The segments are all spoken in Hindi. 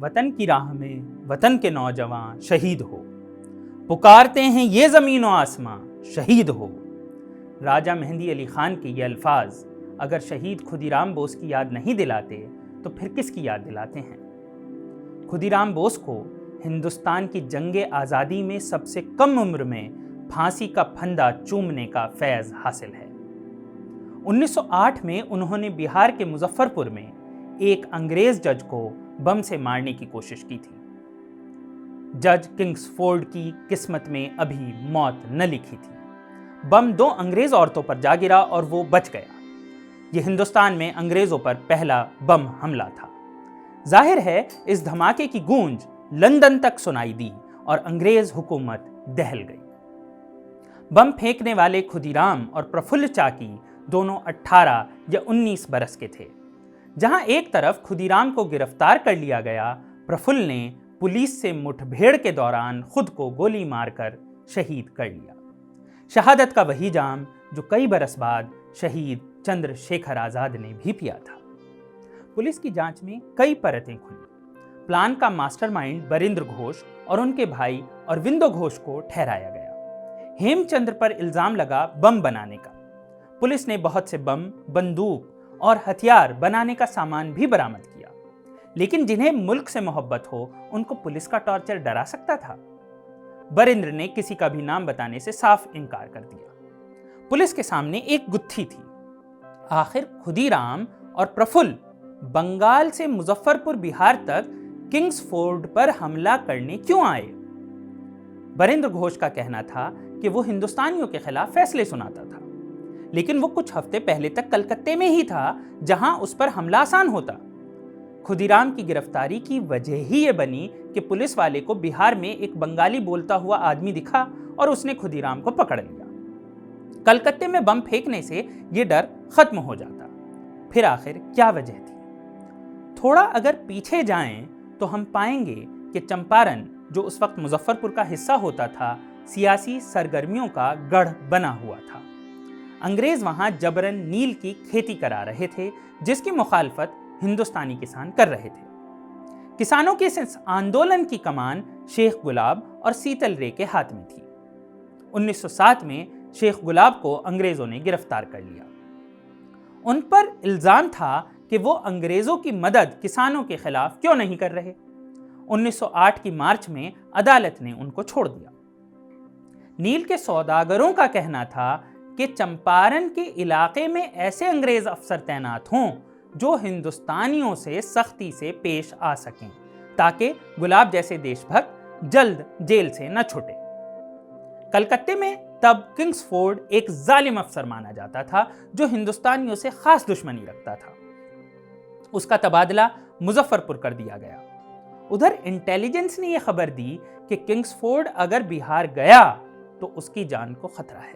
वतन की राह में वतन के नौजवान शहीद हो, पुकारते हैं ये ज़मीन व आसमां शहीद हो। राजा मेहंदी अली खान के ये अल्फाज अगर शहीद खुदीराम बोस की याद नहीं दिलाते तो फिर किसकी याद दिलाते हैं? खुदीराम बोस को हिंदुस्तान की जंगे आज़ादी में सबसे कम उम्र में फांसी का फंदा चूमने का फैज़ हासिल है। 1908 में उन्होंने बिहार के मुजफ्फरपुर में एक अंग्रेज जज को बम से मारने की कोशिश की थी। जज किंग्सफोर्ड की किस्मत में अभी मौत न लिखी थी। बम 2 अंग्रेज औरतों पर जा गिरा और वो बच गया। यह हिंदुस्तान में अंग्रेजों पर पहला बम हमला था। जाहिर है इस धमाके की गूंज लंदन तक सुनाई दी और अंग्रेज हुकूमत दहल गई। बम फेंकने वाले खुदीराम और प्रफुल्ल चाकी दोनों 18 या 19 बरस के थे। जहां एक तरफ खुदीराम को गिरफ्तार कर लिया गया, प्रफुल्ल ने पुलिस से मुठभेड़ के दौरान खुद को गोली मारकर शहीद कर लिया। शहादत का वही जाम जो कई बरस बाद शहीद चंद्रशेखर आजाद ने भी पिया था। पुलिस की जांच में कई परतें खुली। प्लान का मास्टरमाइंड बरिंद्र घोष और उनके भाई अरविंदो घोष को ठहराया गया। हेमचंद्र पर इल्जाम लगा बम बनाने का। पुलिस ने बहुत से बम, बंदूक और हथियार बनाने का सामान भी बरामद किया, लेकिन जिन्हें मुल्क से मोहब्बत हो उनको पुलिस का टॉर्चर डरा सकता था? बरिंद्र ने किसी का भी नाम बताने से साफ इनकार कर दिया। पुलिस के सामने एक गुत्थी थी। आखिर खुदीराम और प्रफुल्ल बंगाल से मुजफ्फरपुर बिहार तक किंग्सफोर्ड पर हमला करने क्यों आए? बरिंद्र घोष का कहना था कि वो हिंदुस्तानियों के खिलाफ फैसले सुनाता था, लेकिन वो कुछ हफ्ते पहले तक कलकत्ते में ही था जहां उस पर हमला आसान होता। खुदीराम की गिरफ्तारी की वजह ही ये बनी कि पुलिस वाले को बिहार में एक बंगाली बोलता हुआ आदमी दिखा और उसने खुदीराम को पकड़ लिया। कलकत्ते में बम फेंकने से ये डर खत्म हो जाता। फिर आखिर क्या वजह थी? थोड़ा अगर पीछे जाएं तो हम पाएंगे कि चंपारण, जो उस वक्त मुजफ्फरपुर का हिस्सा होता था, सियासी सरगर्मियों का गढ़ बना हुआ था। अंग्रेज वहां जबरन नील की खेती करा रहे थे, जिसकी मुखालफत हिंदुस्तानी किसान कर रहे थे। किसानों के इस आंदोलन की कमान शेख गुलाब और सीतल रे के हाथ में थी। 1907 में शेख गुलाब को अंग्रेजों ने गिरफ्तार कर लिया। उन पर इल्जाम था कि वो अंग्रेजों की मदद किसानों के खिलाफ क्यों नहीं कर रहे। 1908 की मार्च में अदालत ने उनको छोड़ दिया। नील के सौदागरों का कहना था कि चंपारण के इलाके में ऐसे अंग्रेज अफसर तैनात हों जो हिंदुस्तानियों से सख्ती से पेश आ सकें, ताकि गुलाब जैसे देशभक्त जल्द जेल से न छूटे। कलकत्ते में तब किंग्सफोर्ड एक जालिम अफसर माना जाता था जो हिंदुस्तानियों से खास दुश्मनी रखता था। उसका तबादला मुजफ्फरपुर कर दिया गया। उधर इंटेलिजेंस ने यह खबर दी कि किंग्सफोर्ड अगर बिहार गया तो उसकी जान को खतरा है।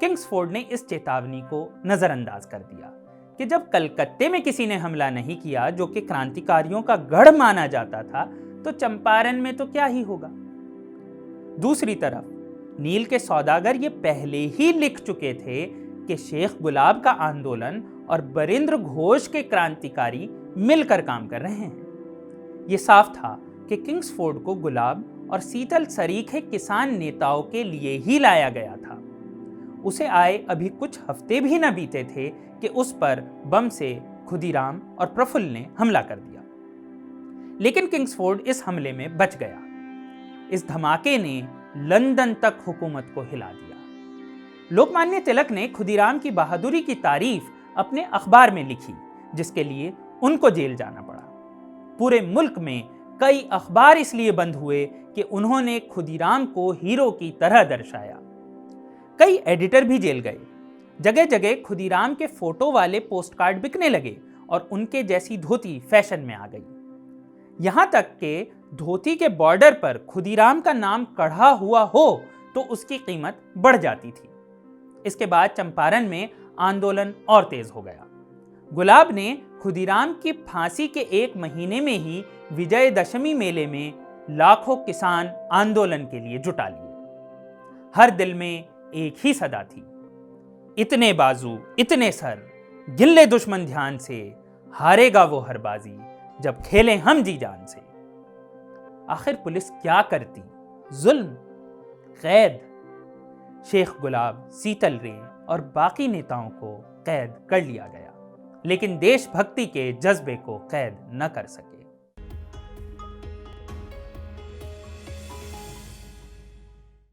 किंग्सफोर्ड ने इस चेतावनी को नजरअंदाज कर दिया कि जब कलकत्ते में किसी ने हमला नहीं किया, जो कि क्रांतिकारियों का गढ़ माना जाता था, तो चंपारण में तो क्या ही होगा। दूसरी तरफ नील के सौदागर ये पहले ही लिख चुके थे कि शेख गुलाब का आंदोलन और बरिंद्र घोष के क्रांतिकारी मिलकर काम कर रहे हैं। ये साफ था कि किंग्सफोर्ड को गुलाब और सीतल सरीखे किसान नेताओं के लिए ही लाया गया था। उसे आए अभी कुछ हफ्ते भी न बीते थे कि उस पर बम से खुदीराम और प्रफुल्ल ने हमला कर दिया। लेकिन किंग्सफोर्ड इस हमले में बच गया। इस धमाके ने लंदन तक हुकूमत को हिला दिया। लोकमान्य तिलक ने खुदीराम की बहादुरी की तारीफ अपने अखबार में लिखी, जिसके लिए उनको जेल जाना पड़ा। पूरे मुल्क में कई अखबार इसलिए बंद हुए कि उन्होंने खुदीराम को हीरो की तरह दर्शाया। कई एडिटर भी जेल गए। जगह जगह खुदीराम के फोटो वाले पोस्टकार्ड बिकने लगे और उनके जैसी धोती फैशन में आ गई। यहां तक कि धोती के बॉर्डर पर खुदीराम का नाम कढ़ा हुआ हो तो उसकी कीमत बढ़ जाती थी। इसके बाद चंपारण में आंदोलन और तेज हो गया। गुलाब ने खुदीराम की फांसी के 1 महीने में ही विजयदशमी मेले में लाखों किसान आंदोलन के लिए जुटा लिए। हर दिल में एक ही सदा थी, इतने बाजू इतने सर, गिन ले दुश्मन ध्यान से, हारेगा वो हर बाजी जब खेलें हम जी जान से। आखिर पुलिस क्या करती? जुल्म, कैद। शेख गुलाब, सीतल रे और बाकी नेताओं को कैद कर लिया गया, लेकिन देशभक्ति के जज्बे को कैद न कर सके।